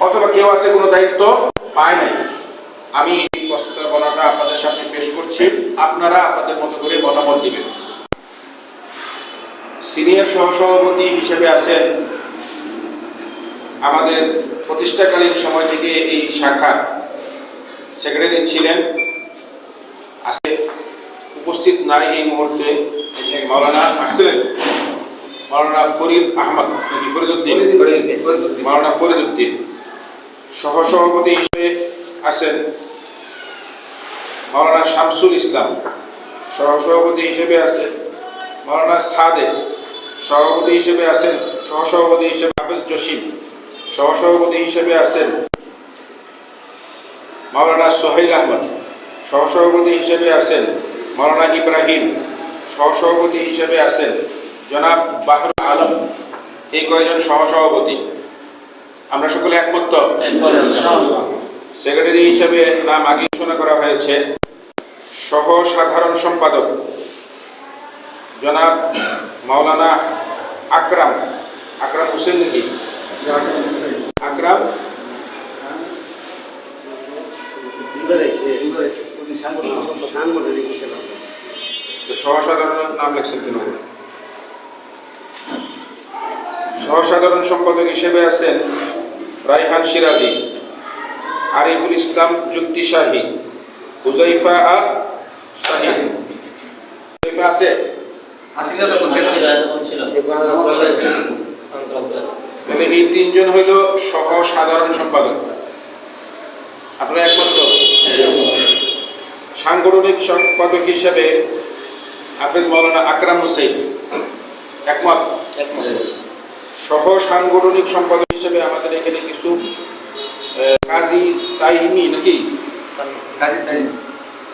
অথবা কেউ আছে কোনো দায়িত্ব পায় নাই, আমি প্রস্তাবনাটা আপনাদের সামনে পেশ করছি, আপনারা আপনাদের মতো করে মতামত দিবেন। সিনিয়র সহসভাপতি হিসেবে আছেন আমাদের প্রতিষ্ঠাকালীন সময় থেকে এই শাখার সেক্রেটারি ছিলেন, আজকে উপস্থিত নাই এই মুহূর্তে মাওলানা আসছিলেন, মাওলানা ফরিদ আহমদ নাকি ফরিদউদ্দিন, মাওলানা ফরিদউদ্দিন। সহসভাপতি হিসেবে আছেন মাওলানা শামসুল ইসলাম, সহসভাপতি হিসেবে আছেন মাওলানা সাদেক, সভাপতি হিসেবে আছেন সহসভাপতি হিসেবে হাফেজ জসিম, সহসভাপতি হিসেবে আছেন মাওলানা সোহেল আহমদ, সহসভাপতি হিসেবে আছেন মাওলানা ইব্রাহিম, সহসভাপতি হিসেবে আছেন জনাব বাহরুল আলম। এই কয়েকজন সহসভাপতি। আমরা সকলে একমত তো? সেক্রেটারি হিসেবে নাম আগে ঘোষণা করা হয়েছে সহ সাধারণ সম্পাদক জনাব মাওলানা আকরাম হোসেন নাকি আকরাম সহসাধারণ নাম লেখছেন কেন? সহসাধারণ সম্পাদক হিসেবে আছেন রায়হান সিরাজি, আরিফুল ইসলাম যুক্তি শাহী, হুজাইফা শাহী। হুজাইফা আছে? তাহলে এই তিনজন হইল সহ সাধারণ সম্পাদক। আপনারা একমত? সাংগঠনিক সম্পাদক হিসেবে হাফেজ মাওলানা আকরাম হোসেন, একমত? সহ সাংগঠনিক সম্পাদক হিসেবে আমাদের এখানে কিছু কাজী তাইমি নাকি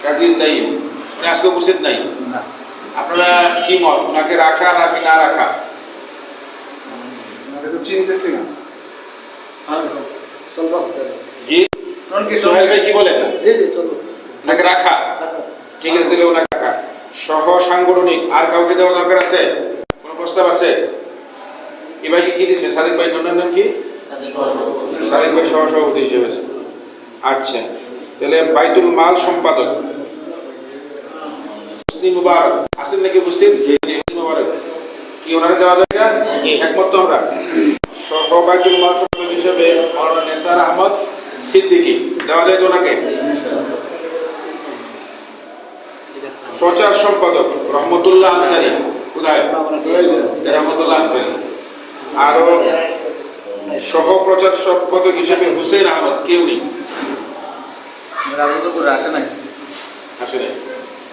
কাজী তাইম উনি আজকে উপস্থিত নাই, আপনারা কি মত, ওনাকে রাখা নাকি না রাখা? চিনতেছি না। জি সোহেল ভাই কি বলেন? ওনাকে রাখা ঠিক আছে, দিলে ওনাকে রাখা। সহ সাংগঠনিক আর কাউকে দেওয়া দরকার আছে? কোন প্রস্তাব আছে? এই ভাইকে কি দিচ্ছেন? সাদিক ভাই, ওনার নাম কি? সাদিক ভাই সহসভাপতি হিসেবে। আচ্ছা, তাহলে বাইতুল মাল সম্পাদক মুবারক আছেন নাকি উপস্থিত? মুবারক কি ওনারে দেওয়া যায় না? একমত তো আমরা? সহ বাইতুল মাল সম্পাদক হিসেবে মাওলানা নেসার আহমদ সিদ্দিকী দেওয়া যায় তো ওনাকে? প্রচার সম্পাদক রহমতুল্লাহ আনসারী, কোথায়? রহমতুল্লাহ আনসারী। আরো সহ প্রচার সম্পাদক হিসেবে হুসেন আহমদ, কেউ নেই, আসলে।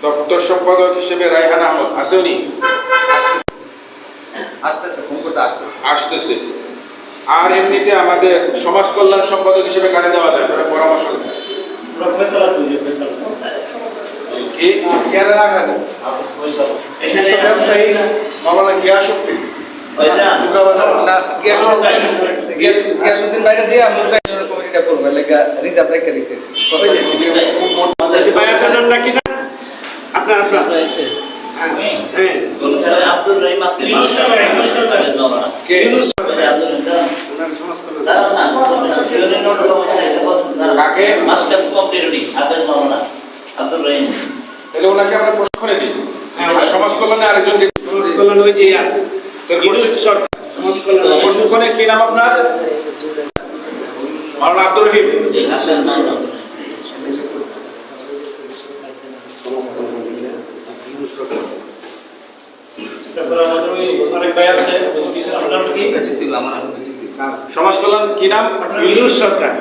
দপ্তর সম্পাদক হিসেবে রায়হান আহমদ আছে উনি? আসতেছে। আর এমনিতে আমাদের সমাজ কল্যাণ সম্পাদক হিসেবে কারে দেওয়া যায়? পরামর্শ বাইরে দিয়ে কমিটিটা করবো রিজার্ভ রেখে দিচ্ছে। আব্দুল রহিম আছে, ওনাকে আমরা প্রশিক্ষণে দিই। সমাজ কল্যাণে আরেকজনকে প্রশিক্ষণে কি নাম আপনার? মাওলানা আব্দুর রহিম। সমাজ কল্যাণ কি নাম? ইউনুস সরকার।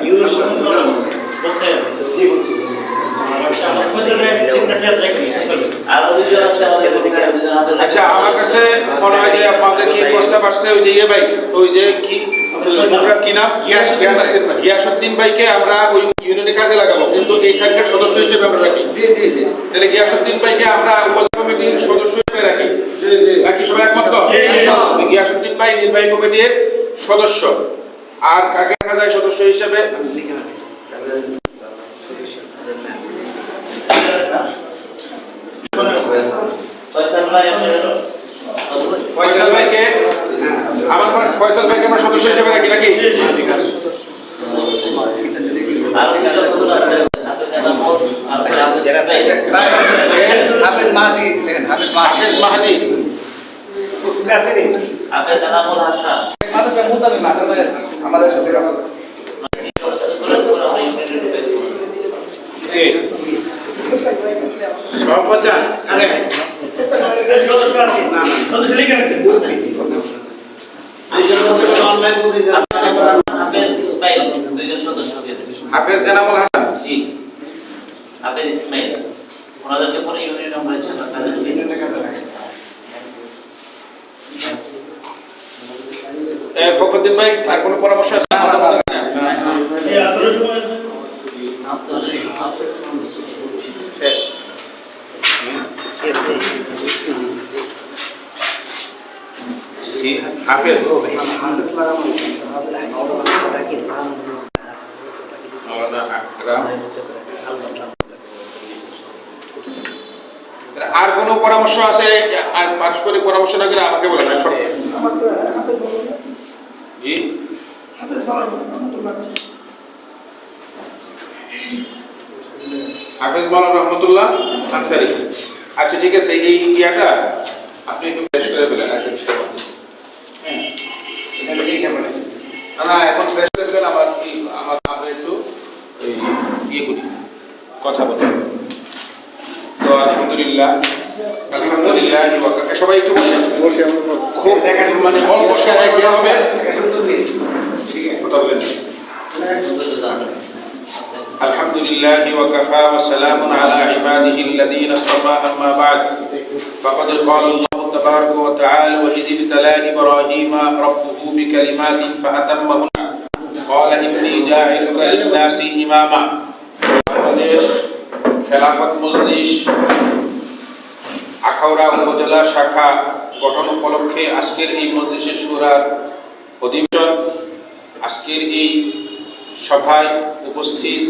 আরো দুজন আছে আমাদের মধ্যে, আরো দুজন হাফেজ আছে। আচ্ছা, আমার কাছে মনে হয় যে আপনাদের কি প্রস্তাব আসছে, ওই যে ভাই, ওই যে কি ওনার কি নাম, গিয়াসউদ্দিন ভাইকে আমরা ওই ইউনিয়নের কাজে লাগাবো, কিন্তু এইখানকার সদস্য হিসেবে আমরা রাখি। তাহলে গিয়াসউদ্দিন ভাইকে আমরা উপজেলা কমিটির সদস্য হিসেবে রাখি। বাকি সবাই একমত তো? গিয়াসউদ্দিন ভাই নির্বাহী কমিটির সদস্য। আর কাকে রাখা যায় সদস্য হিসেবে? ফয়সাল ভাই আপনারা ফয়সাল ভাইকে ফয়সাল ভাইকে আমরা সদস্য হিসেবে রাখি নাকি? আরো দুজন আছে, হাফেজ এনামুল, আর হাফেজ ইসমাইল। হাফেজ মাহাদি লেখেন, হাফেজ হাফেজ মাহাদি, হাফেজ এনামুল হাসান। মাদ্রাসা মুতাবিক আসলে আমাদের সাথে রাখা হাফেজ ইসমাইল, দুজন সদস্য আছে। হাফেজ এনামুল হাসান, জি, হাফেজ ইসমাইল। ওনাদেরকে পরে ইউনিয়ন নম্বরে ফখরুদ্দিন ভাই, আর কোনো পরামর্শ আছে? হাফেজ আর কোনো পরামর্শ আছে? আর পারস্পরিক পরামর্শ না গেলে আমাকে বলেন। জি, হাফেজ মাওলানা রহমতুল্লাহ আনসারী। আচ্ছা, ঠিক আছে, এই ইয়াটা আপনি একটু ফ্রেশ করে ফেলেন। না, এখন ফ্রেশ করে ফেলেন। আমরা একটু ইয়ে করি, কথা বলি। তো আলহামদুলিল্লাহ, সবাই একটু বসে খুব মানে অল্প সময় দেওয়া হবে, কথা বলেন। الحمد لله وكفى وسلام على عباده الذين اصطفى أما بعد فقد قال الله تبارك وتعالى وإذ ابتلى إبراهيم ربه بكلمات فأتمهن قال إني جاعلك للناس إماما। বাংলাদেশ খেলাফত মজলিস আখাউড়া উপজেলা শাখা গঠন উপলক্ষে আজকের এই মজলিসের শুরার অধিবেশন, আজকের এই সভায় উপস্থিত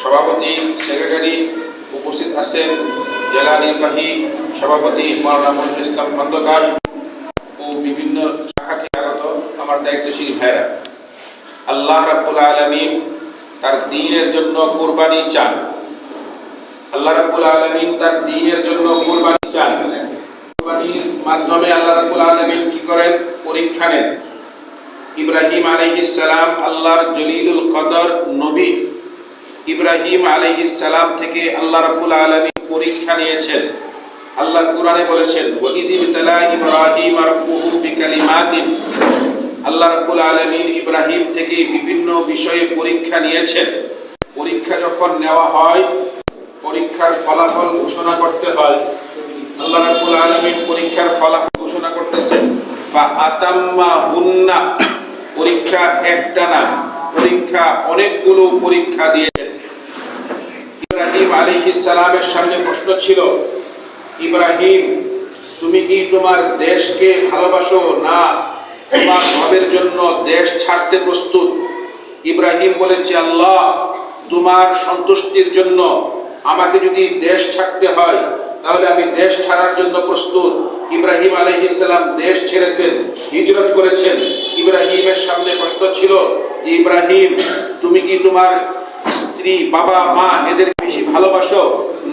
সভাপতি, সেক্রেটারি, উপস্থিত আছেন জেলা নির্বাহী সভাপতি মাওলানা মনিরুল ইসলাম খন্দকার ও বিভিন্ন শাখা থেকে আগত আমার দায়িত্বশীল ভাইরা। আল্লাহ রাব্বুল আলামিন তার দ্বীনের জন্য কুরবানি চান। আল্লাহ রাব্বুল আলামিন তার দ্বীনের জন্য কুরবানি চান। কুরবানির মাধ্যমে আল্লাহ রাব্বুল আলামিন কি করেন? পরীক্ষা নেন। ইব্রাহিম আলাইহিস সালাম আল্লাহর জলিলুল কদর নবী ইব্রাহিম আলাইহিস সালাম থেকে আল্লাহ রাব্বুল আলামিন পরীক্ষা নিয়েছেন। আল্লাহ কোরআনে বলেছেন ওয়া ইযিবতালা ইব্রাহিম রাব্বুহু বিকালিমাতিন। আল্লাহ রাব্বুল আলামিন ইব্রাহিম থেকে বিভিন্ন বিষয়ে পরীক্ষা নিয়েছেন। পরীক্ষা যখন নেওয়া হয়, পরীক্ষার ফলাফল ঘোষণা করতে হয়। আল্লাহ রাব্বুল আলামিন পরীক্ষার ফলাফল ঘোষণা করতেছেন ফা আতাম্মাহুন্না। পরীক্ষা একটা না, পরীক্ষা অনেকগুলো পরীক্ষা দিয়েছেন। ইব্রাহিম আলাইহিস সালামের সামনে প্রশ্ন ছিল, ইব্রাহিম তুমি কি তোমার দেশকে ভালোবাসো না তোমার রবের জন্য দেশ ছাড়তে প্রস্তুত? ইব্রাহিম বলেছে, আল্লাহ তোমার সন্তুষ্টির জন্য আমাকে যদি দেশ ছাড়তে হয় তাহলে আমি দেশ ছাড়ার জন্য প্রস্তুত। ইব্রাহিম আলাইহিস সালাম দেশ ছেড়েছেন, হিজরত করেছেন। ইব্রাহিমের সামনে প্রশ্ন ছিল যে ইব্রাহিম তুমি কি তোমার স্ত্রী, বাবা, মা এদের বেশি ভালোবাসো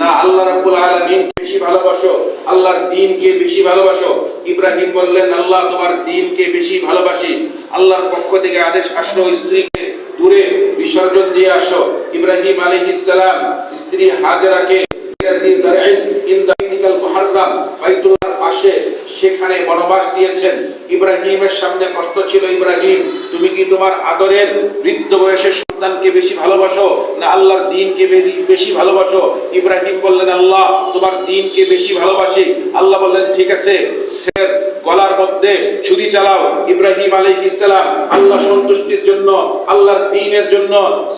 না আল্লাহ রাব্বুল আলামিন বেশি ভালোবাসো, আল্লাহর দ্বীনকে বেশি ভালোবাসো? ইব্রাহিম বললেন, আল্লাহ তোমার দ্বীনকে বেশি ভালোবাসি। আল্লাহর পক্ষ থেকে আদেশ আসলো স্ত্রীকে দূরে বিসর্জন দিয়ে আসো। ইব্রাহিম আলাইহিস সালাম স্ত্রী হাজরাকে বাইতুল্লাহর পাশে সেখানে বনবাস দিয়েছেন। ইব্রাহিমের সামনে প্রশ্ন ছিল, ইব্রাহিম তুমি কি তোমার আদরের বৃদ্ধ বয়সের সন্তানকে বেশি ভালোবাসো না আল্লাহর দ্বীনকে বেশি ভালোবাসো? ইব্রাহিম বললেন, আল্লাহ তোমার দ্বীনকে বেশি ভালোবাসি। আল্লাহ বললেন, ঠিক আছে, ছেলের গলার মধ্যে ছুরি চালাও। ইব্রাহিম আলাইহিস সালাম আল্লাহ সন্তুষ্টির জন্য, আল্লাহর দ্বীনের জন্য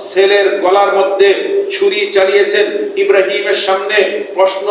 ছেলের গলার মধ্যে ছুরি চালিয়েছেন। ইব্রাহিমের সামনে প্রশ্ন,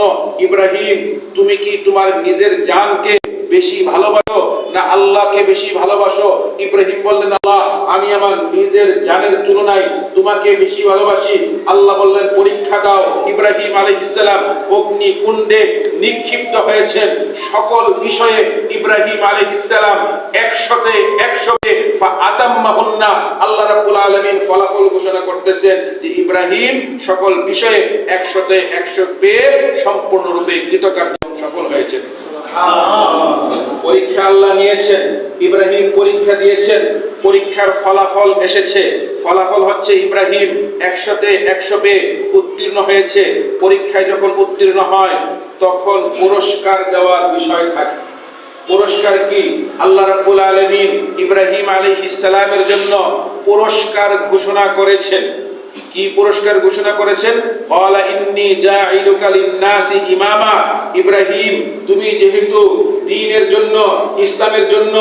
ইব্রাহিম তুমি কি তোমার নিজের জানকে বেশি ভালোবাসো না আল্লাহকে বেশি ভালোবাসো? ইব্রাহিম বললেন, আল্লাহ আমি আমার নিজের জানের তুলনায় তোমাকে বেশি ভালোবাসি। আল্লাহ বললেন, পরীক্ষা দাও। ইব্রাহিম আলাইহিস সালাম অগ্নিকুণ্ডে নিক্ষিপ্ত হয়েছেন। সকল বিষয়ে ইব্রাহিম আলাইহিস সালাম 100-তে ফাআতাম্মাহুন্না। আল্লাহ রাব্বুল আলামিন ফলাফল ঘোষণা করতেছেন যে ইব্রাহিম সকল বিষয়ে 100-তে 100 পেয়ে সম্পূর্ণরূপে কৃতকার্য সফল হয়েছেন। পরীক্ষা আল্লাহ নিয়েছেন, ইব্রাহিম পরীক্ষা দিয়েছেন, পরীক্ষার ফলাফল এসেছে। ফলাফল হচ্ছে ইব্রাহিম 100-তে 100 পেয়ে উত্তীর্ণ হয়েছে। পরীক্ষায় যখন উত্তীর্ণ হয় তখন পুরস্কার দেওয়ার বিষয় থাকে। পুরস্কার কি? আল্লাহ রাব্বুল আলামিন ইব্রাহিম আলাইহিস সালামের জন্য পুরস্কার ঘোষণা করেছেন। কি পুরস্কার ঘোষণা করেছেন? ক্বালা ইন্নী জাইলুকা লিন-নাসি ইমামা। ইব্রাহিম তুমি যেহেতু দ্বীনের জন্য, ইসলামের জন্য,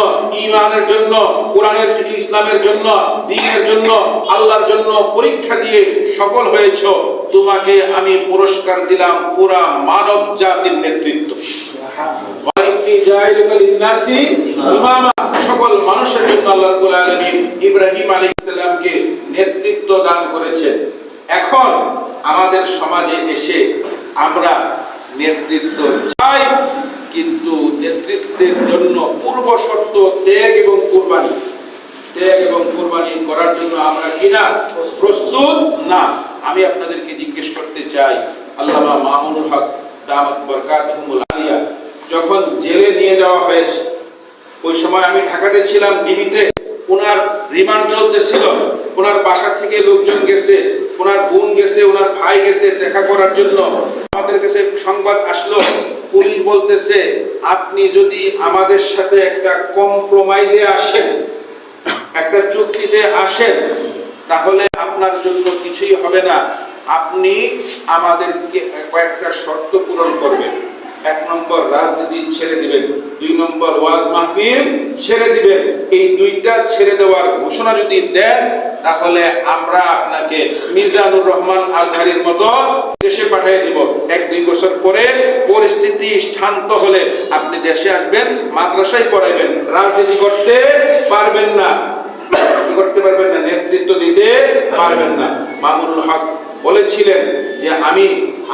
ঈমানের জন্য, কোরআনের ইসলামের জন্য, দ্বীনের জন্য, আল্লাহর জন্য পরীক্ষা দিয়ে সফল হয়েছো, তোমাকে আমি পুরস্কার দিলাম পুরা মানব জাতির নেতৃত্ব। সকল মানুষের জন্য আল্লাহ রাব্বুল আলামিন ইব্রাহিম আলাইহিস সালামকে নেতৃত্ব দান করেছেন। এখন আমাদের সমাজে এসে আমরা নেতৃত্ব চাই, কিন্তু নেতৃত্বের জন্য পূর্ব শর্ত ত্যাগ এবং কুরবানি। ত্যাগ এবং কুরবানি করার জন্য আমরা কিনা প্রস্তুত না। আমি আপনাদেরকে জিজ্ঞেস করতে চাই, আল্লামা মামুনুল হক দামাত বরকাতুহুল আলিয়া যখন জেলে নিয়ে যাওয়া হয়েছে, ওই সময় আমি ঢাকাতে ছিলাম, ডিবিতে। ওনার রিমান্ড চলতেছিল। ওনার বাসা থেকে লোকজন গেছে, ওনার বোন গেছে, ওনার ভাই গেছে দেখা করার জন্য। আমাদের কাছে সংবাদ আসলো, পুলিশ বলতেছে আপনি যদি আমাদের সাথে একটা কম্প্রোমাইজে আসেন, একটা চুক্তিতে আসেন, তাহলে আপনার জন্য কিছুই হবে না। আপনি আমাদেরকে কয়েকটা শর্ত পূরণ করবেন। 1 নম্বর রাজনীতি ছেড়ে দিবেন, 2 নম্বর ওয়াজ মাহফিল ছেড়ে দিবেন। এই দুইটা ছেড়ে দেওয়ার ঘোষণা যদি দেন, তাহলে আমরা আপনাকে মিজানুর রহমান আজহারীর মতো দেশে পাঠিয়ে দিব। 1-2 বছর পরে পরিস্থিতি শান্ত হলে আপনি দেশে আসবেন, মাদ্রাসায় পড়াইবেন, রাজনীতি করতে পারবেন না, নেতৃত্ব দিতে পারবেন না। মামুনুল হক বলেছিলেন যে আমি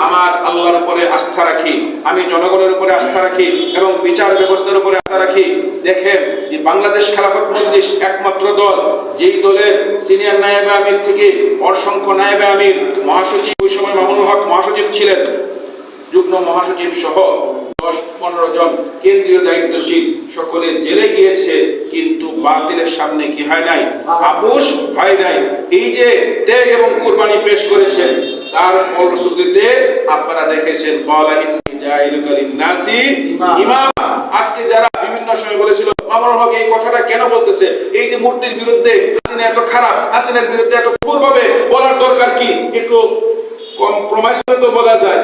আমার আল্লাহর উপরে আস্থা রাখি, আমি জনগণের উপরে আস্থা রাখি এবং বিচার ব্যবস্থার উপরে আস্থা রাখি। দেখেন যে বাংলাদেশ খেলাফত মজলিস একমাত্র দল, যেই দলের সিনিয়র নায়েবে আমির থেকে অসংখ্য নায়েবে আমির, মহাসচিব, ওই সময় মামুনুল হক মহাসচিব ছিলেন, যুগ্ম মহাসচিব সহ 10-15 জন কেন্দ্রীয় দায়িত্বশীল সকলে জেলে গিয়েছে, কিন্তু বাতিলের সামনে কি হয় নাই? আপোষ হয় নাই। এই যে ত্যাগ এবং কুরবানি পেশ করেছেন, তার ফলশ্রুতিতে আপনারা দেখেছেন ক্বালা ইন্নী জাইলুকা লিন-নাসি ইমামা। আজকে যারা বিভিন্ন সময় বলেছিল মামুনুল হক এই কথাটা কেন বলতেছে, এই যে মূর্তির বিরুদ্ধে হাসিনা এত খারাপ, হাসিনার বিরুদ্ধে এত ক্রূরভাবে বলার দরকার কি? একটু কম্প্রোমাইজ করে তো বলা যায়।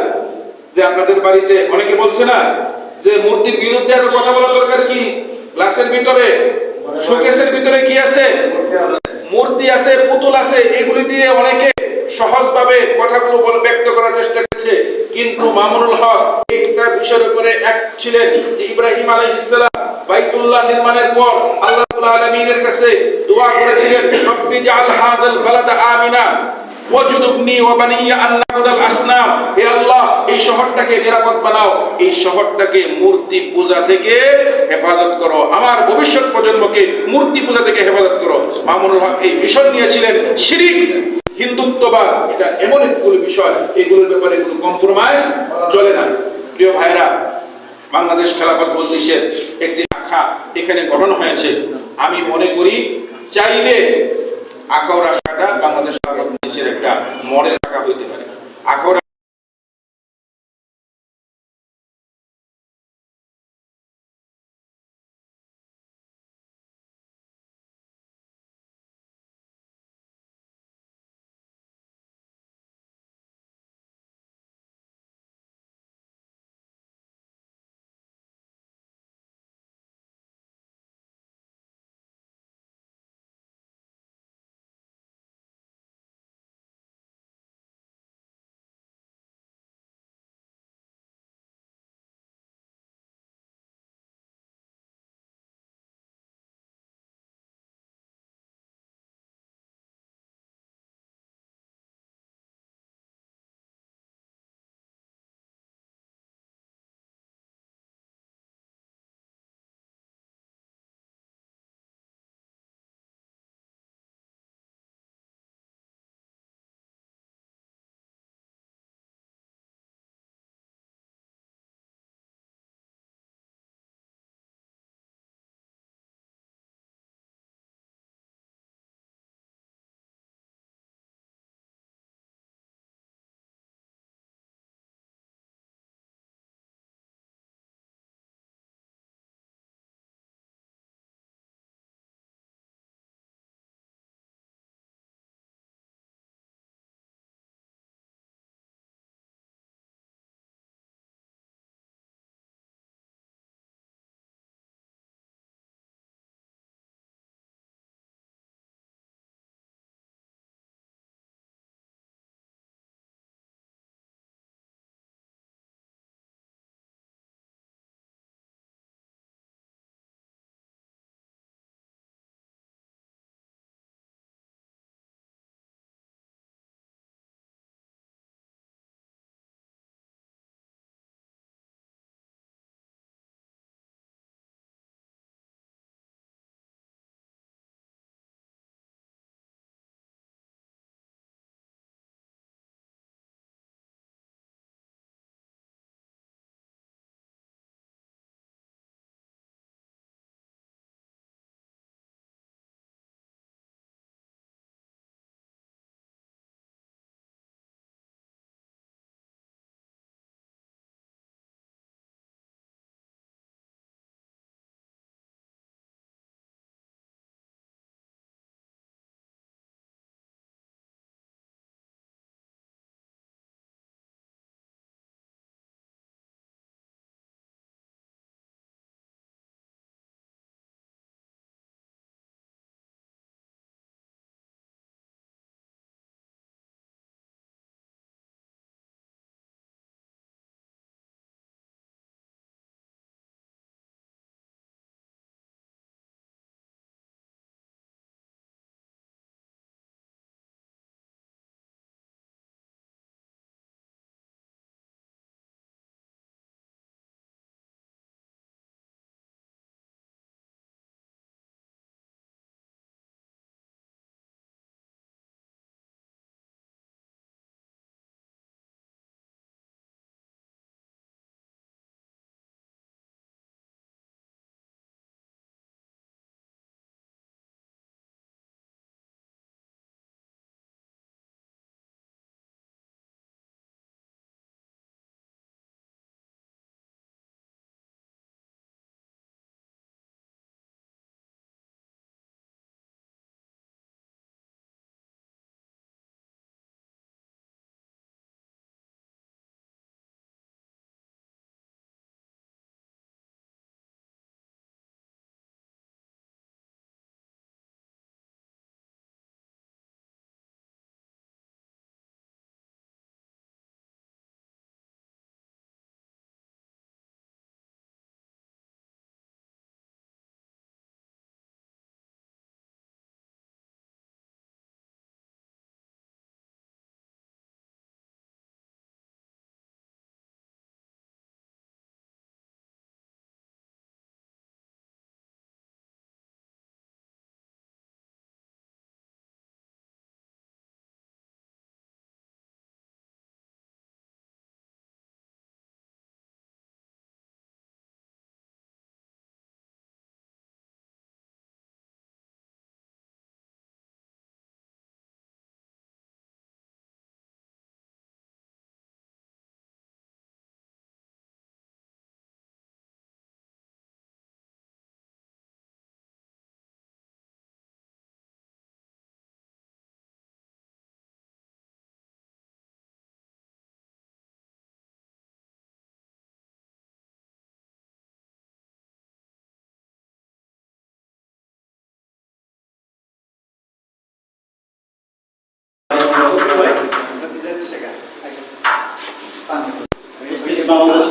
যে আপনাদের বাড়িতে অনেকে বলছে না যে মূর্তির বিরুদ্ধে এত কথা বলার দরকার কি? গ্লাসের ভিতরে, শোকেসের ভিতরে কি আছে? মূর্তি আছে, পুতুল আছে। এগুলি দিয়ে অনেকে সহজভাবে কথাগুলো ব্যক্ত করার চেষ্টা করেছে, কিন্তু মামুনুল হক একটা বিষয়ের উপরে এক ছিলেন যে ইব্রাহিম আলাইহিস সালাম বাইতুল্লাহ নির্মাণের পর আল্লাহ রাব্বুল আলামিনের কাছে দোয়া করেছিলেন, রব্বি জাআল হাযাল বালাদা আমিনা ওয়াজুদুবনি ওয়া বানিয়া আন নাবুদাল আসনাম। হে আল্লাহ, এই শহরটাকে নিরাপদ বানাও, এই শহরটাকে মূর্তি পূজা থেকে হেফাজত করো, আমার ভবিষ্যৎ প্রজন্মকে মূর্তি পূজা থেকে হেফাজত করো। মামুনুল হক এই মিশন নিয়েছিলেন। শিরক, হিন্দুত্ববাদ, এটা এমন একগুলো বিষয়, এগুলোর ব্যাপারে কোনো কম্প্রোমাইজ চলে না। প্রিয় ভাইরা, বাংলাদেশ খেলাফত মজলিসের একটি শাখা এখানে গঠন হয়েছে। আমি মনে করি চাইলে আখাউড়া শাখা বাংলাদেশ খেলাফত মজলিসের একটা মডেল শাখা হইতে পারে। আখাউড়া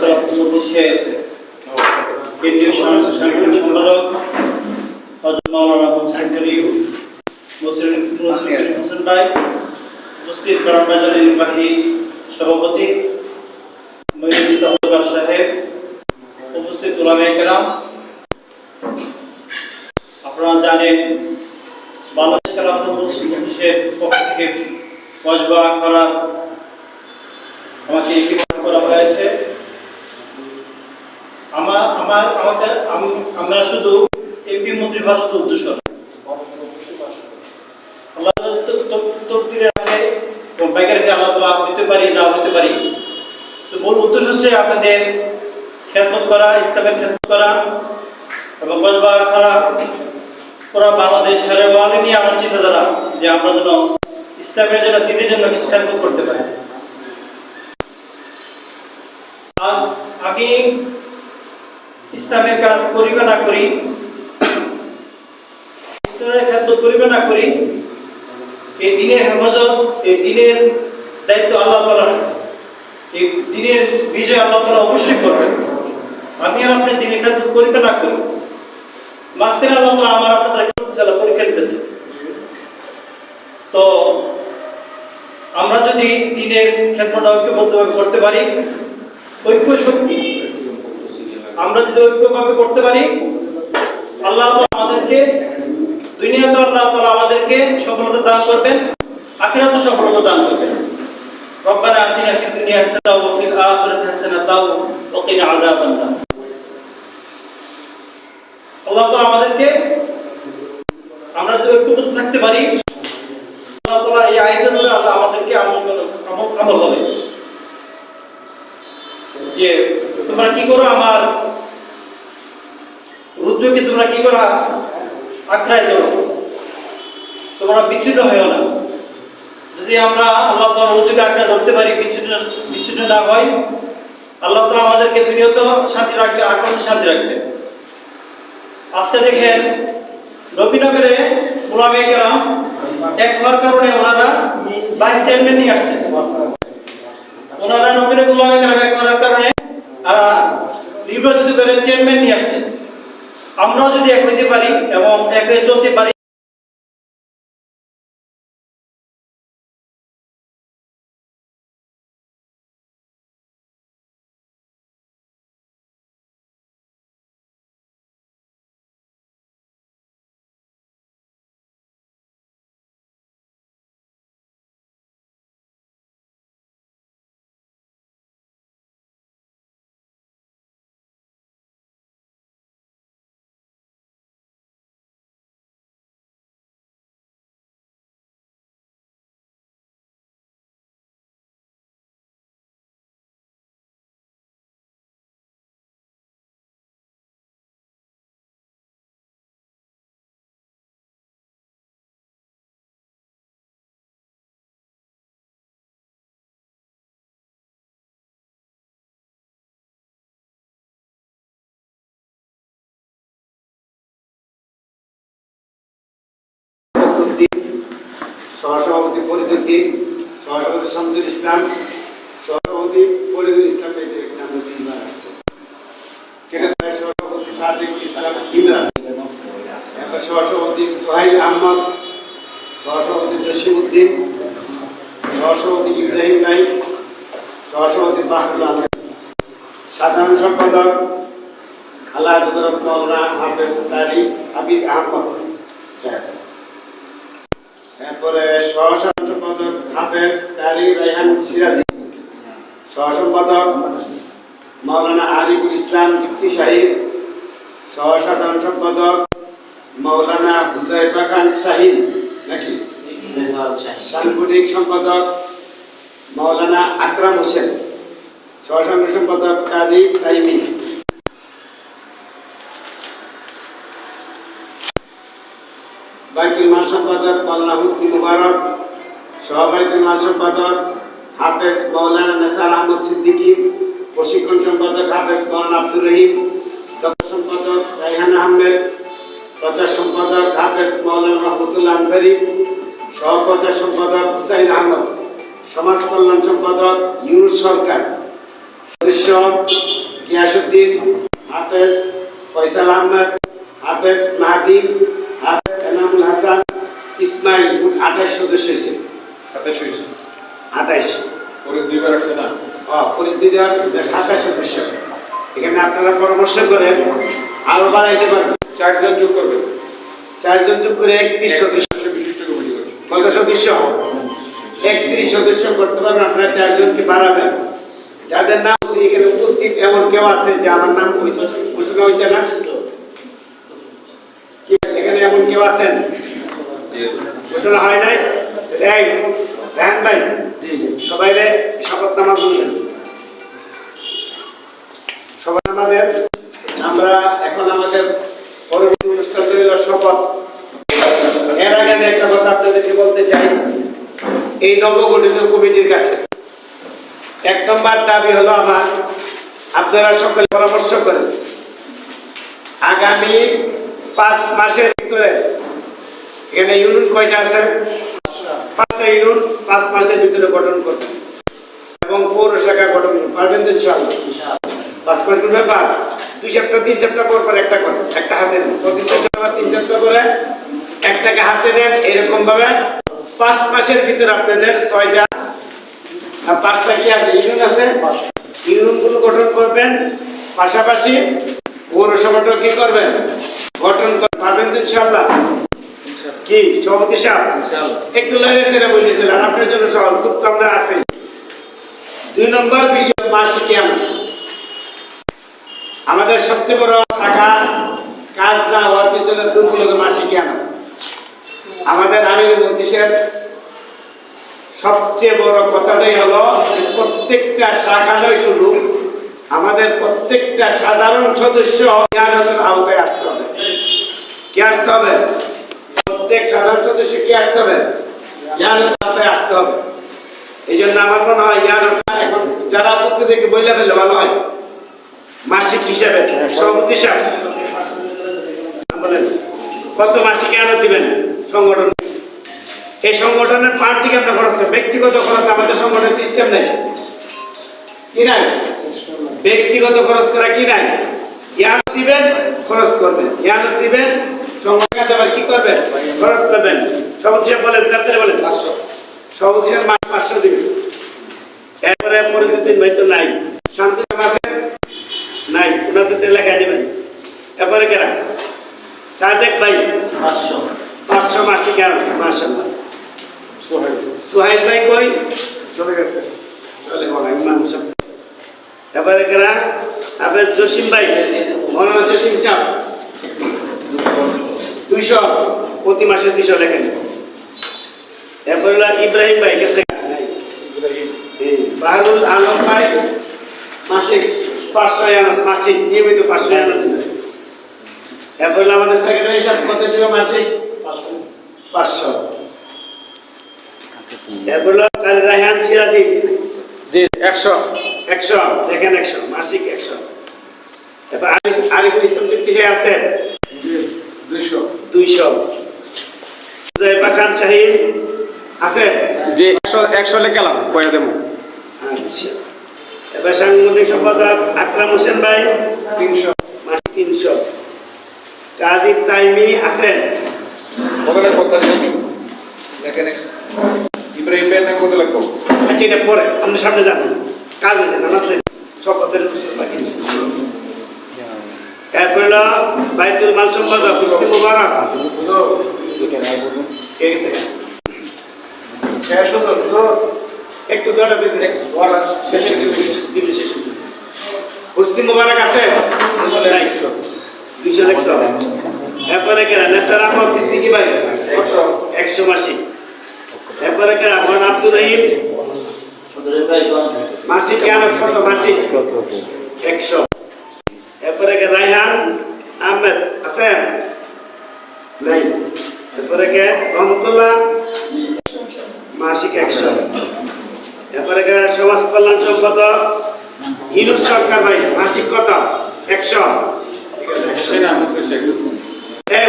সদস্যে কেন্দ্রীয় সাংগঠনিক সম্পাদক হযরত মাওলানা মুফতি মুসলিম হোসেন ভাই, উপস্থিত বাজারের নির্বাহী সভাপতি মঈনুল ইসলাম সাহেব, উপস্থিত উলামায়ে কেরাম, আপনারা জানেন বাংলাদেশ খেলাফত মজলিসের পক্ষ থেকে ওয়াজবা করা আমাকে ইতিবাচক করা হয়েছে। আমরা শুধু এমপি মন্ত্রী হওয়ার শুধু উদ্দেশ্য আল্লাহ তকদিরের আগে আল্লাহ তাআলা হতে পারি না হতে পারি, তো মূল উদ্দেশ্য হচ্ছে আপনাদের খেদমত করা, ইসলামের খেদমত করা এবং ওয়াজবা করা পুরো বাংলাদেশ সারা ওয়ালে নিয়ে আমার চিন্তাধারা যে আমরা যেন ইসলামের জন্য দিনের জন্য কিছু খেদমত করতে পারি। আজ আমি ইসলামের কাজ করি বা না করি, ইসলামের খেদমত করি বা না করি, এই দিনের হেফাজত, এই দিনের দায়িত্ব আল্লাহ তাআলার হাতে। এই দিনের বিজয় আল্লাহ তাআলা অবশ্যই করবেন। আমি আর আপনি দিনের খেদমত করি বা না করি, মাঝখানে আল্লাহ তাআলা আমার আপনাদের পরীক্ষা দিতেছে। তো আমরা যদি দিনের খেদমত ঐক্যবদ্ধভাবে করতে পারি, ঐক্য শক্তি, আমরা যদি ঐক্যভাবে করতে পারি, আল্লাহ তাআলা আমাদেরকে দুনিয়াতে আল্লাহ তাআলা আমাদেরকে সফলতা দান করবেন, আখিরাতে সফলতা দান করবেন। রব্বানা আতিনা ফিদ দুনিয়া হাসানাতাও ওয়া ফিল আখিরাতি হাসানাতাও ওয়া কিনা আযাবান নার। আল্লাহ তাআলা আমাদেরকে, আমরা যদি ঐক্যবদ্ধ থাকতে পারি, আল্লাহ তাআলা এই আয়াতগুলো আল্লাহ আমাদেরকে আমল হবে যে তোমরা কি করো, আমার রুদ্রকে তোমরা কি করো আঁকড়ায় ধরো, তোমরা বিচ্যুত হয়েও না। যদি আমরা আল্লাহ তাআলার রুদ্রকে আঁকড়ে ধরতে পারি, বিচ্যুত না হয়, আল্লাহ তাআলা আমাদেরকে দুনিয়াতেও শান্তি রাখবে, আখিরাতেও শান্তি রাখবে। আজকে দেখেন নবীনগরে উলামায়ে কেরাম এক হওয়ার কারণে ওনারা ভাইস চেয়ারম্যান নিয়ে আসছে। ওনারা নবীনগর উলামায়ে কেরাম এক হওয়ার কারণে নির্বাচিত করে চেয়ারম্যান নিয়ে আসছে। আমরাও যদি এক হইতে পারি এবং এক হয়ে চলতে পারি, সহসভাপতি ফরিদুদ্দিন, সহসভাপতি শামসুল ইসলাম, সহসভাপতি ফরিদুল ইসলাম, সহসভাপতি সাদিকুল ইসলাম ইমরান, সহসভাপতি সোহাইল আহমদ, সহসভাপতি জসিমউদ্দিন, সহসভাপতি ইব্রাহিম ভাই, সহসভাপতি বাহাদুর আহমেদ, সাধারণ সম্পাদক আল্লাহ হযরত মাওলানা হাফেজ কারি হাফিজ আহমদ, এরপরে সহসাধারণ সম্পাদক হাফেজ কারি রায়হান সিরাজি, সহসম্পাদক মাওলানা আরিফুল ইসলাম যুক্তি সাহিব, সহসাধারণ সম্পাদক মাওলানা হুজাইফা খান শাহিন নাকি, সাংগঠনিক সম্পাদক মাওলানা আকরাম হোসেন, সহসাধারণ সম্পাদক কাজী তাইমি, বাইতুল মাল সম্পাদক মাওলানা হুসনি মুবারক, সহবাইতুল মাল সম্পাদক হাফেজ মাওলানা নেসার আহমদ সিদ্দিকী, প্রশিক্ষণ সম্পাদক হাফেজ মাওলানা আব্দুর রহিম, দপ্তর সম্পাদক রায়হান আহমেদ, প্রচার সম্পাদক হাফেজ মাওলানা রহমতুল্লাহ আনসারী, সহপ্রচার সম্পাদক হুসাইন আহমদ, সমাজ কল্যাণ সম্পাদক ইউনুস সরকার, সদস্য গিয়াসউদ্দিন, হাফেজ ফয়সাল আহমেদ, হাফেজ মাহাদিম, হাফেজ এনামুল হাসান, ইসমাইল, মোট 28 সদস্য হয়েছে। 28 পরে দুইবার আসছে না? পরিধিদার 27 সদস্য। এখানে আপনারা পরামর্শ করেন আরো বাড়াইতে পারবেন। 4 জন যোগ করবেন। 4 জন যোগ করে 31 সদস্য। বিশিষ্ট কমিটি করবেন। কত সদস্য? 31 সদস্য করতে পারবেন। আপনারা 4 জনকে বাড়াবেন। যাদের নাম এখানে উপস্থিত এমন কেউ আছে যে আমার নাম ঘোষণা হয়েছে না? এখানে এমন কেউ আছেন ঘোষণা হয় নাই? এই ধ্যান ভাই, সবাই শপথনামা বলবেন। সবাই আমাদের আমরা এখন আমাদের পরবর্তী অনুষ্ঠান হলো শপথ। এর আগে আমি একটা কথা আপনাদেরকে বলতে চাই। এই নবগঠিত কমিটির কাছে 1 নম্বর দাবি হলো আমার, আপনারা সকলে পরামর্শ করেন আগামী 5 মাসের ভিতরে এখানে ইউনিয়ন কয়টা আছে? 5টা ইউনিয়ন 5 মাসের ভিতরে গঠন করবেন এবং পৌর শাখা গঠন করবেন। পারবেন তো ইনশাআল্লাহ? 5 মাস কোন ব্যাপার? 2 সপ্তাহ 3 সপ্তাহ পর পর একটা করেন, একটা হাতে নেন। প্রতি 2 সপ্তাহ 3 সপ্তাহ করে একটাকে হাতে নেন। এরকম ভাবে 5 মাসের ভিতরে আপনাদের 6টা আর 5টা কি আছে? ইউনিয়ন আছে। ইউনিয়নগুলো গঠন করবেন। পাশাপাশি পৌরসভাটাও কি করবেন? গঠন করবেন। পারবেন তো ইনশাআল্লাহ? কি সভাপতি সাহেব একটু লাগেছে না বলেছিলেন, আপনার জন্য সহজ খুব তো আমরা আছি। 2 নম্বর বিষয় মাসিক কিয়ামত। আমাদের সবচেয়ে বড় শাখা কাজ না হওয়ার পিছনে দুর্বল মাসিক কিয়ামত। আমাদের আমির মজলিসের সবচেয়ে বড় কথাটাই হলো প্রত্যেকটা শাখায় শুধু আমাদের প্রত্যেকটা সাধারণ সদস্য কিয়ামতের আওতায় আসতে হবে। কি আসতে হবে? প্রত্যেক সাধারণ সদস্য কি আসতে হবে? কিয়ামতের আওতায় আসতে হবে। এই জন্য আমার মনে হয় কিয়ামতটা এখন যারা উপস্থিত থেকে বইলে ফেললে ভালো হয়। মাসিক হিসাবে সভাপতি সাহেব বলেন কত মাসিক কিয়ামত দিবেন সংগঠন? এই সংগঠনের ফান্ড থেকে আমরা খরচ করব। ব্যক্তিগত খরচ আমাদের সংগঠনের সিস্টেম নেই, কি নাই? ব্যক্তিগত খরচ করা কি নাই? ইয়ানত দিবেন, খরচ করবেন। ইয়ানত দিবেন, সংগঠনের কাছে আবার কি করবেন? খরচ করবেন। সভাপতি সাহেব বলেন, তাড়াতাড়ি বলেন। 500 সভাপতি সাহেব মাস 500 দিবেন। এরপরে পরিচিত ভাই তো নাই, শান্তি আছে নাই, ওনাদের লেখা দিবেন। এরপরে কেরা? সাদেক ভাই 500 মাসিক কিয়ামত। মাশাআল্লাহ। সোহাইল ভাই কই? চলে গেছে। চলে গেল ইমাম সাহেব। এবারে কেরা? আপনার জসিম ভাই, মৌলানা জসিম সাহেব 200 প্রতি মাসে 200 লেখেন। এরপরে ইব্রাহিম ভাই গেছে নাই। বাহাদুর আলম ভাই মাসিক 500 মাসিক নিয়মিত 500 দিচ্ছে। এরপরে আমাদের সেক্রেটারি সাহেব কত দিল মাসিক? 500। এরপরে রায়হান সিরাজি জি 100 দেখেন 100 মাসিক 100। এরপর আরিফুল ইসলাম চুক্তি আছে 200। জয়বা খান শাহিন আছে জি 100 লিখলাম কয়টা দেবো? আচ্ছা। এবার সাংগঠনিক সম্পাদক আকরাম হোসেন ভাই 300 মাসিক 300। কাজী তাইমি আছেন কত লাগবে? দেখেন ইব্রাহিম ভাই নাম কত লাগবে? আচ্ছা এটা পরে আপনি সামনে যাবেন। কাজ হয়েছে নামাজ শপথের বাকি। এরপরে বাইতুল মাল সম্পাদক মুফতি মুবারক কে গেছে? একটু দড়া বেঁধে শেষে দিবি শেষে। মুফতি মুবারক আছে 200 লিখতে হবে। এরপরে কেরা? নেসার আহমদ সিদ্দিকী ভাই 100 মাসিক। এরপরে কেরা? মোহাম্মদ আব্দুর রহিম মাসিক কিয়ামত কত? মাসিক 100। এরপরে কে? রায়হান আহমেদ আছে নাই। এরপরে কে? রহমতুল্লাহ মাসিক 100। এরপরে কে? সমাজ কল্যাণ সম্পাদক হিনুস সরকার ভাই মাসিক কত? 100। ঠিক আছে। হুসেন আহমদ কইছে একটু।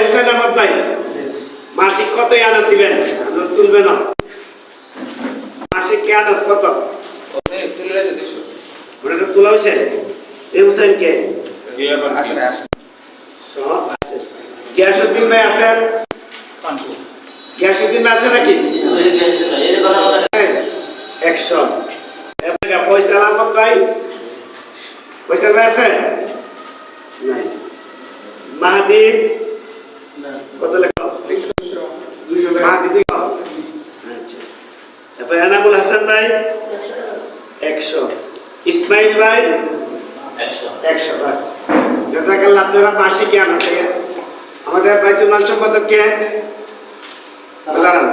হুসেন আহমদ ভাই মাসিক কত ইয়ানত দিবেন? তুলবে না। মাসিক কিয়ামত কত? তুলে আছে 200। ওটা তোলা হয়েছে? এই হুসেন কে? কে আবার আসলে আসলে গিয়াসউদ্দিন ভাই আছেন? গিয়াসউদ্দিন ভাই আছে নাকি? এই কথা বলা অ্যাকশন। এবারে ফয়সাল আহমদ ভাই, ফয়সাল ভাই আছেন? নাই। মাহাদি কত লেখা? 200 মাহাদি 200। আচ্ছা। এরপর এনামুল হাসান ভাই 100। ইসমাইল ভাই 100 বাস। জাযাকাল্লাহ। আপনারা মাসে কি আনো থেকে আমাদের বাইতুল মাল সম্পাদক কে? দাঁড়ান।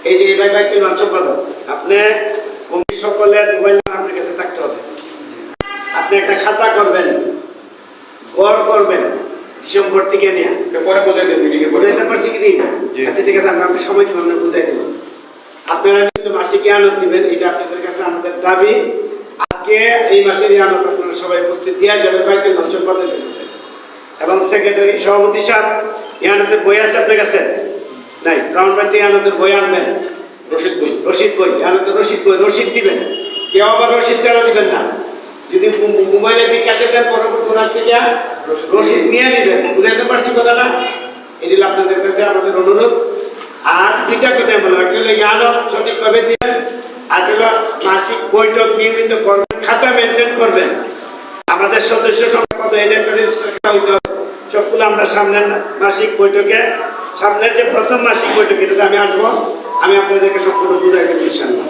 এই যে এই ভাই বাইতুল মাল সম্পাদক, আপনি কমিটি সকলের মোবাইল নাম্বার আপনার কাছে থাকতে হবে। আপনি একটা খাতা করবেন, গড় করবেন ডিসেম্বর থেকে নিয়ে। পরে বোঝাই দেব মিটিং এর পরে। বুঝাইতে পারছি কি দিন? আচ্ছা ঠিক আছে, আমরা সময় দিব, আমরা বুঝাই দেব। আপনারা কিন্তু মাসিক আনত দিবেন, এটা আপনাদের কাছে আমাদের দাবি। আজকে এই মাসের আনত আপনারা সবাই উপস্থিত দেওয়া যাবে বাইতুল মাল সম্পাদকের কাছে। এবং সেক্রেটারি সভাপতি সাহেব ইয়ানতের বই আছে আপনার কাছে? নাই। ব্রাউনবাড়িতে ইয়ানতের বই আনবেন, রশিদ বই, রশিদ বই, ইয়ানতের রশিদ বই, রশিদ দিবেন। কেউ আবার রশিদ চালা দিবেন না। যদি মোবাইলে বিকাশে দেন, পরবর্তী ওনার থেকে রশিদ নিয়ে নেবেন। বুঝাইতে পারছি কথাটা? এটি আপনাদের কাছে আমাদের অনুরোধ। আর দুইটা কথা বললাম, একটা হলো ইয়ানত সঠিকভাবে দিবেন, আর হলো মাসিক বৈঠক নিয়মিত করবেন, খাতা মেনটেন করবেন। আমাদের সদস্য সংখ্যা কত এটা একটা রেজিস্টার করা হইতে হবে। সবগুলো আমরা সামনের মাসিক বৈঠকে, সামনের যে প্রথম মাসিক বৈঠক, এটাতে আমি আসবো, আমি আপনাদেরকে সবগুলো বুঝাই দেবো ইনশাআল্লাহ।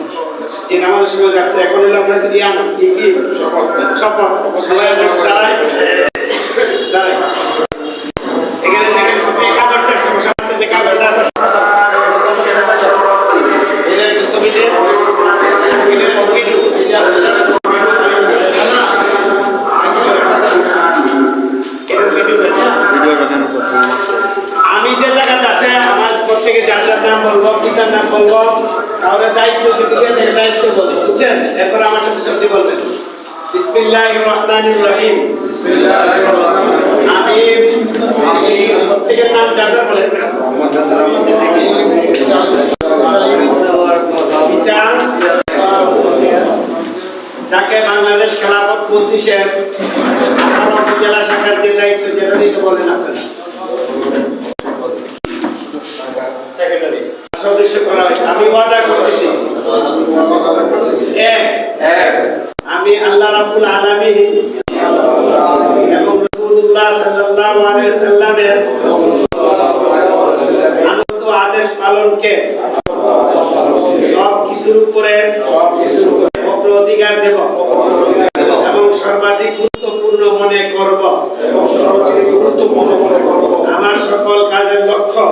যে আমাদের সময় যাচ্ছে, এখন হলো আপনাদের ইয়ানত কি কি শপথ, শপথ সবাই দাঁড়ায় দাঁড়ায়। এখানে দেখেন এই কাগজটার সমস্যা আছে, যে কাগজটা আছে এর একটা ছবিতে আমি যে জায়গাতে আছে আমার প্রত্যেকে যার যার নাম বলবো, পিতার নাম বলবো, কাউরে দায়িত্ব দিতে গেলে দায়িত্ব বলি, বুঝছেন? এরপর আমার সাথে সাথে বলবেন বিসমিল্লাহির রহমানির রহিম। আমি প্রত্যেকের নাম যার যার বলেন। পিতা যাকে বাংলাদেশ খেলাফত মজলিসের 18 উপজেলা শাখার যে দায়িত্ব যেটা দিতে বলেন আপনারা সেক্রেটারি সদস্য করা হয়েছে। আমি ওয়াদা করতেছি, এক আমি আল্লাহ রাব্বুল আলামিন এবং রাসূলুল্লাহ সাল্লাল্লাহু আলাইহি ওয়াসাল্লামের আনুগত্য আদেশ পালনকে সব কিছুর উপরে অগ্রাধিকার দেব এবং সর্বাধিক গুরুত্বপূর্ণ মনে করব। আমার সকল কাজের লক্ষ্য